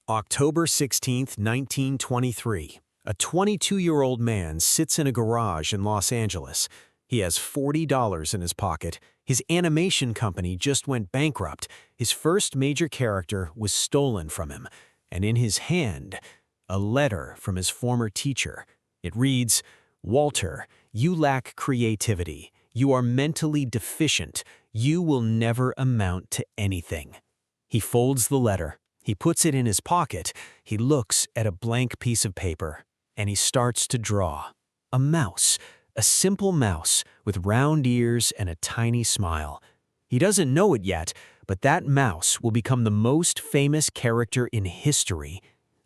October 16, 1923. A 22-year-old man sits in a garage in Los Angeles. He has $40 in his pocket. His animation company just went bankrupt. His first major character was stolen from him. And in his hand, a letter from his former teacher. It reads, "Walter, you lack creativity. You are mentally deficient. You will never amount to anything." He folds the letter. He puts it in his pocket. He looks at a blank piece of paper, and he starts to draw. A mouse, a simple mouse with round ears and a tiny smile. He doesn't know it yet, but that mouse will become the most famous character in history.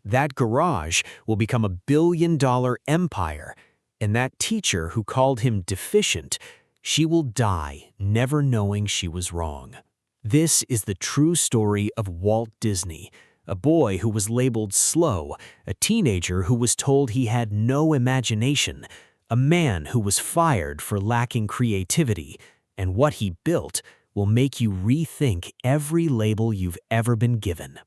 That garage will become a billion-dollar empire, and that teacher who called him deficient, she will die never knowing she was wrong. This is the true story of Walt Disney, a boy who was labeled slow, a teenager who was told he had no imagination, a man who was fired for lacking creativity, and what he built will make you rethink every label you've ever been given.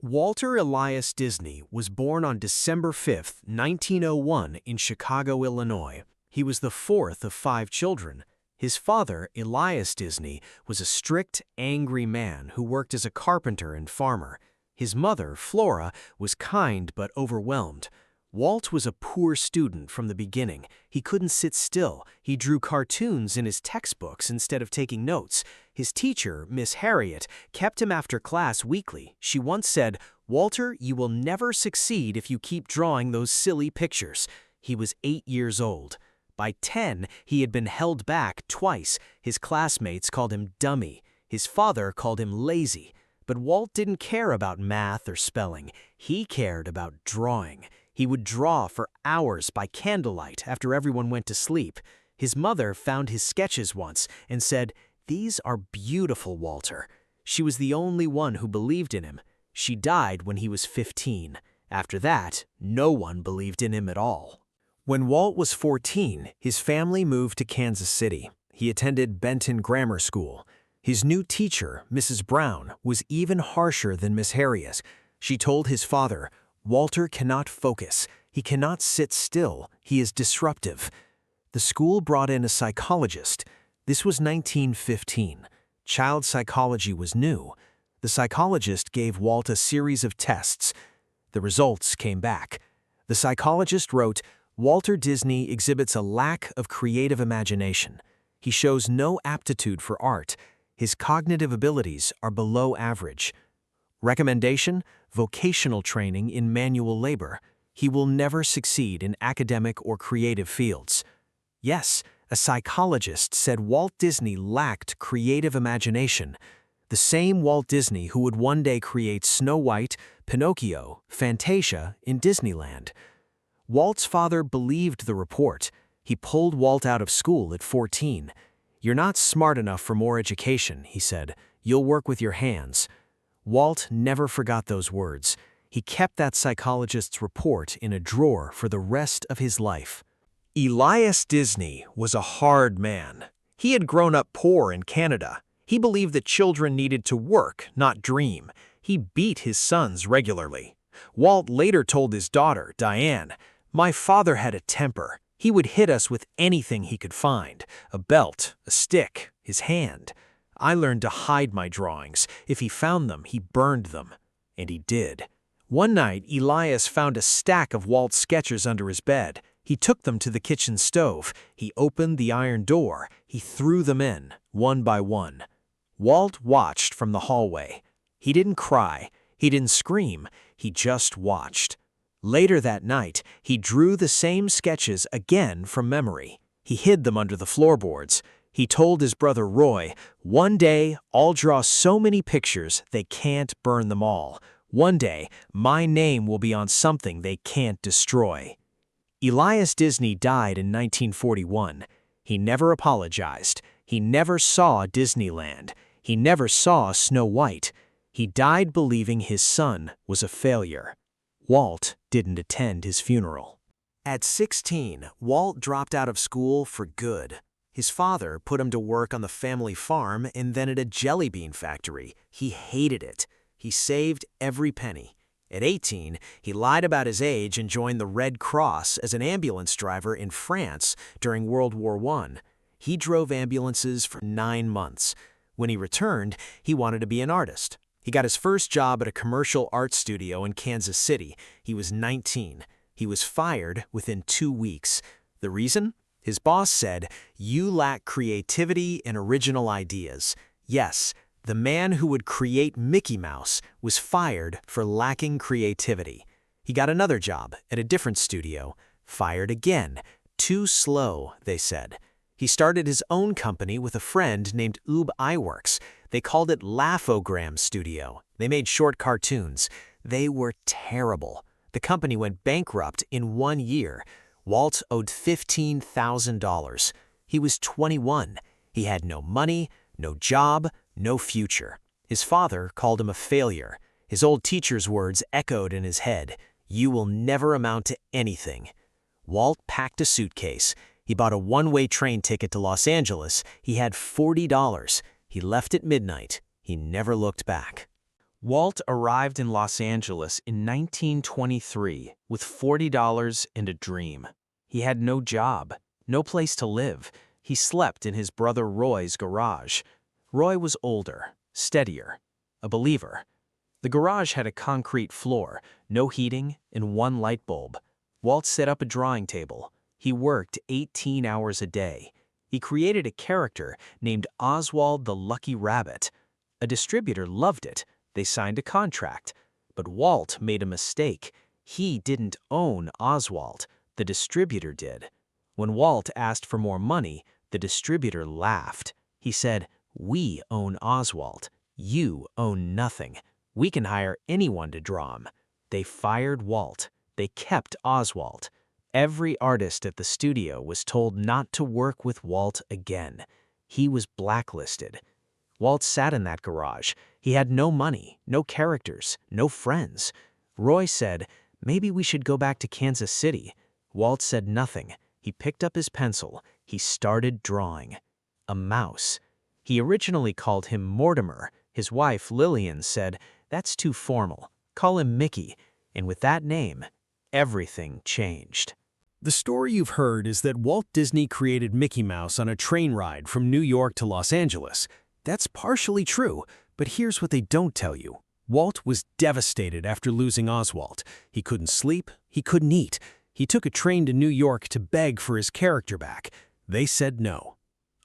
Walter Elias Disney was born on December 5, 1901 in Chicago, Illinois. He was the fourth of 5 children. His father, Elias Disney, was a strict, angry man who worked as a carpenter and farmer. His mother, Flora, was kind but overwhelmed. Walt was a poor student from the beginning. He couldn't sit still. He drew cartoons in his textbooks instead of taking notes. His teacher, Miss Harriet, kept him after class weekly. She once said, "Walter, you will never succeed if you keep drawing those silly pictures." He was 8 years old. By 10, he had been held back twice. His classmates called him dummy. His father called him lazy. But Walt didn't care about math or spelling. He cared about drawing. He would draw for hours by candlelight after everyone went to sleep. His mother found his sketches once and said, "These are beautiful, Walter." She was the only one who believed in him. She died when he was 15. After that, no one believed in him at all. When Walt was 14, his family moved to Kansas City. He attended Benton Grammar School. His new teacher, Mrs. Brown, was even harsher than Miss Harriet. She told his father, "Walter cannot focus. He cannot sit still. He is disruptive." The school brought in a psychologist. This was 1915. Child psychology was new. The psychologist gave Walt a series of tests. The results came back. The psychologist wrote, "Walter Disney exhibits a lack of creative imagination. He shows no aptitude for art. His cognitive abilities are below average. Recommendation: vocational training in manual labor. He will never succeed in academic or creative fields." Yes, a psychologist said Walt Disney lacked creative imagination. The same Walt Disney who would one day create Snow White, Pinocchio, Fantasia in Disneyland. Walt's father believed the report. He pulled Walt out of school at 14. "You're not smart enough for more education," he said. "You'll work with your hands." Walt never forgot those words. He kept that psychologist's report in a drawer for the rest of his life. Elias Disney was a hard man. He had grown up poor in Canada. He believed that children needed to work, not dream. He beat his sons regularly. Walt later told his daughter, Diane, "My father had a temper. He would hit us with anything he could find, a belt, a stick, his hand. I learned to hide my drawings. If he found them, he burned them." And he did. One night, Elias found a stack of Walt's sketches under his bed. He took them to the kitchen stove. He opened the iron door. He threw them in, one by one. Walt watched from the hallway. He didn't cry. He didn't scream. He just watched. Later that night, he drew the same sketches again from memory. He hid them under the floorboards. He told his brother Roy, "One day, I'll draw so many pictures they can't burn them all. One day, my name will be on something they can't destroy." Elias Disney died in 1941. He never apologized. He never saw Disneyland. He never saw Snow White. He died believing his son was a failure. Walt didn't attend his funeral. At 16, Walt dropped out of school for good. His father put him to work on the family farm and then at a jelly bean factory. He hated it. He saved every penny. At 18, he lied about his age and joined the Red Cross as an ambulance driver in France during World War I. He drove ambulances for 9 months. When he returned, he wanted to be an artist. He got his first job at a commercial art studio in Kansas City. He was 19. He was fired within 2 weeks. The reason? His boss said, "You lack creativity and original ideas." Yes, the man who would create Mickey Mouse was fired for lacking creativity. He got another job at a different studio. Fired again. Too slow, they said. He started his own company with a friend named Iwerks. They called it Laugh-O-Gram Studio. They made short cartoons. They were terrible. The company went bankrupt in 1 year. Walt owed $15,000. He was 21. He had no money, no job, no future. His father called him a failure. His old teacher's words echoed in his head. "You will never amount to anything." Walt packed a suitcase. He bought a one-way train ticket to Los Angeles. He had $40. He left at midnight. He never looked back. Walt arrived in Los Angeles in 1923 with $40 and a dream. He had no job, no place to live. He slept in his brother Roy's garage. Roy was older, steadier, a believer. The garage had a concrete floor, no heating, and one light bulb. Walt set up a drawing table. He worked 18 hours a day. He created a character named Oswald the Lucky Rabbit. A distributor loved it. They signed a contract. But Walt made a mistake. He didn't own Oswald. The distributor did. When Walt asked for more money, the distributor laughed. He said, "We own Oswald. You own nothing. We can hire anyone to draw him." They fired Walt. They kept Oswald. Every artist at the studio was told not to work with Walt again. He was blacklisted. Walt sat in that garage. He had no money, no characters, no friends. Roy said, "Maybe we should go back to Kansas City." Walt said nothing. He picked up his pencil. He started drawing. A mouse. He originally called him Mortimer. His wife, Lillian, said, "That's too formal. Call him Mickey." And with that name, everything changed. The story you've heard is that Walt Disney created Mickey Mouse on a train ride from New York to Los Angeles. That's partially true, but here's what they don't tell you. Walt was devastated after losing Oswald. He couldn't sleep, he couldn't eat. He took a train to New York to beg for his character back. They said no.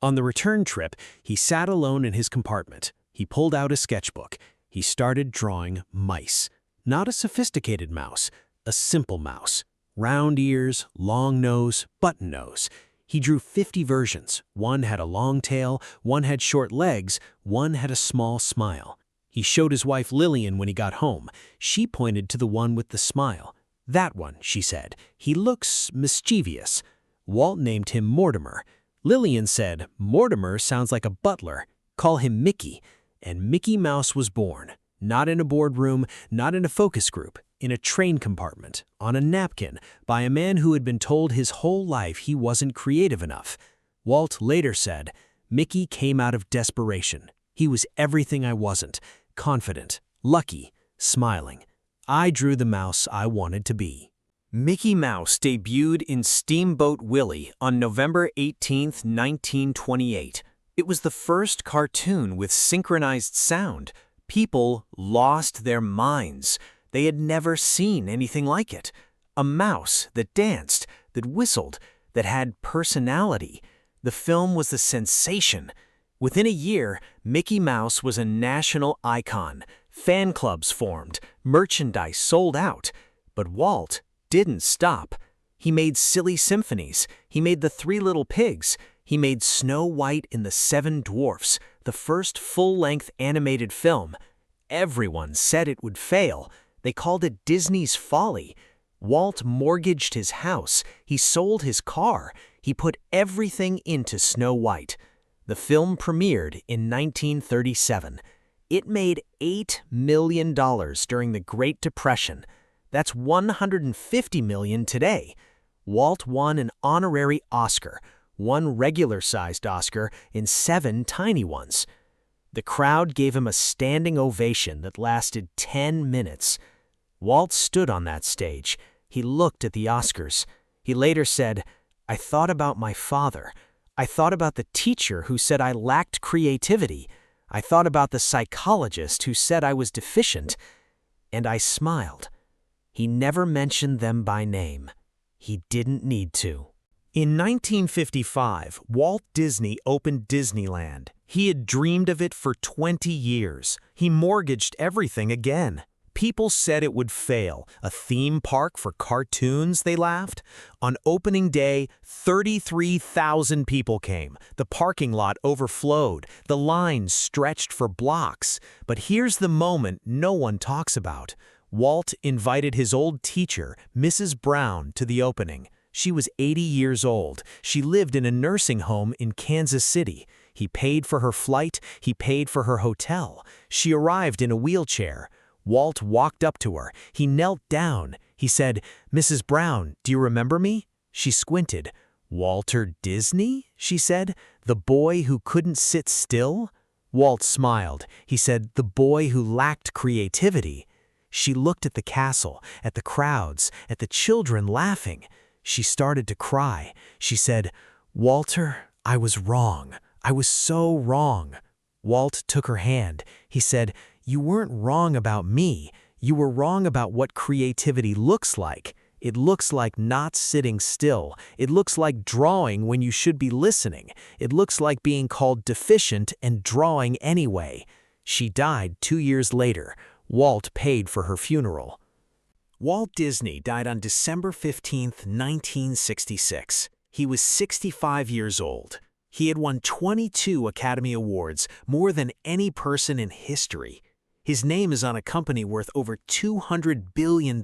On the return trip, he sat alone in his compartment. He pulled out a sketchbook. He started drawing mice. Not a sophisticated mouse, a simple mouse. Round ears, long nose, button nose. He drew 50 versions. One had a long tail, one had short legs, one had a small smile. He showed his wife Lillian when he got home. She pointed to the one with the smile. "That one," she said. "He looks mischievous." Walt named him Mortimer. Lillian said, "Mortimer sounds like a butler. Call him Mickey." And Mickey Mouse was born. Not in a boardroom, not in a focus group. In a train compartment, on a napkin, by a man who had been told his whole life he wasn't creative enough. Walt later said, "Mickey came out of desperation. He was everything I wasn't, confident, lucky, smiling. I drew the mouse I wanted to be." Mickey Mouse debuted in Steamboat Willie on November 18, 1928. It was the first cartoon with synchronized sound. People lost their minds. They had never seen anything like it. A mouse that danced, that whistled, that had personality. The film was a sensation. Within a year, Mickey Mouse was a national icon. Fan clubs formed, merchandise sold out. But Walt didn't stop. He made silly symphonies. He made The Three Little Pigs. He made Snow White and the Seven Dwarfs, the first full-length animated film. Everyone said it would fail. They called it Disney's folly. Walt mortgaged his house. He sold his car. He put everything into Snow White. The film premiered in 1937. It made $8 million during the Great Depression. That's $150 million today. Walt won an honorary Oscar, 1 regular-sized Oscar and 7 tiny ones. The crowd gave him a standing ovation that lasted 10 minutes. Walt stood on that stage. He looked at the Oscars. He later said, "I thought about my father. I thought about the teacher who said I lacked creativity. I thought about the psychologist who said I was deficient. And I smiled." He never mentioned them by name. He didn't need to. In 1955, Walt Disney opened Disneyland. He had dreamed of it for 20 years. He mortgaged everything again. People said it would fail. A theme park for cartoons, they laughed. On opening day, 33,000 people came. The parking lot overflowed. The lines stretched for blocks. But here's the moment no one talks about. Walt invited his old teacher, Mrs. Brown, to the opening. She was 80 years old. She lived in a nursing home in Kansas City. He paid for her flight. He paid for her hotel. She arrived in a wheelchair. Walt walked up to her. He knelt down. He said, "Mrs. Brown, do you remember me?" She squinted. "Walter Disney?" she said. "The boy who couldn't sit still?" Walt smiled. He said, "The boy who lacked creativity." She looked at the castle, at the crowds, at the children laughing. She started to cry. She said, "Walter, I was wrong. I was so wrong." Walt took her hand. He said, "You weren't wrong about me. You were wrong about what creativity looks like. It looks like not sitting still. It looks like drawing when you should be listening. It looks like being called deficient and drawing anyway." She died 2 years later. Walt paid for her funeral. Walt Disney died on December 15, 1966. He was 65 years old. He had won 22 Academy Awards, more than any person in history. His name is on a company worth over $200 billion.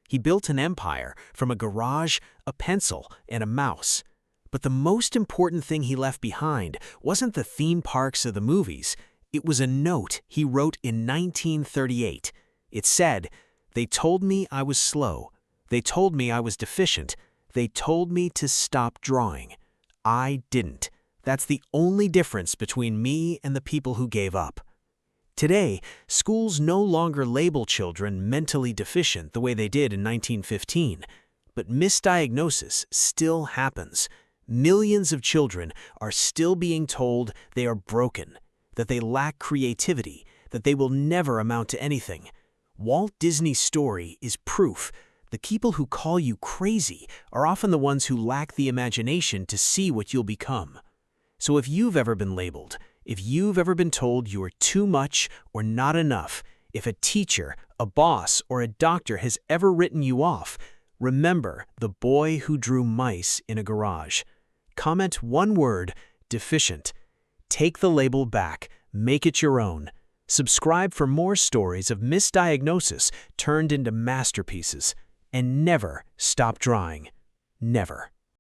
He built an empire from a garage, a pencil, and a mouse. But the most important thing he left behind wasn't the theme parks or the movies. It was a note he wrote in 1938. It said, "They told me I was slow. They told me I was deficient. They told me to stop drawing. I didn't. That's the only difference between me and the people who gave up." Today, schools no longer label children mentally deficient the way they did in 1915. But misdiagnosis still happens. Millions of children are still being told they are broken, that they lack creativity, that they will never amount to anything. Walt Disney's story is proof. The people who call you crazy are often the ones who lack the imagination to see what you'll become. So if you've ever been labeled, if you've ever been told you are too much or not enough, if a teacher, a boss, or a doctor has ever written you off, remember the boy who drew mice in a garage. Comment one word, deficient. Take the label back. Make it your own. Subscribe for more stories of misdiagnosis turned into masterpieces. And never stop drawing. Never.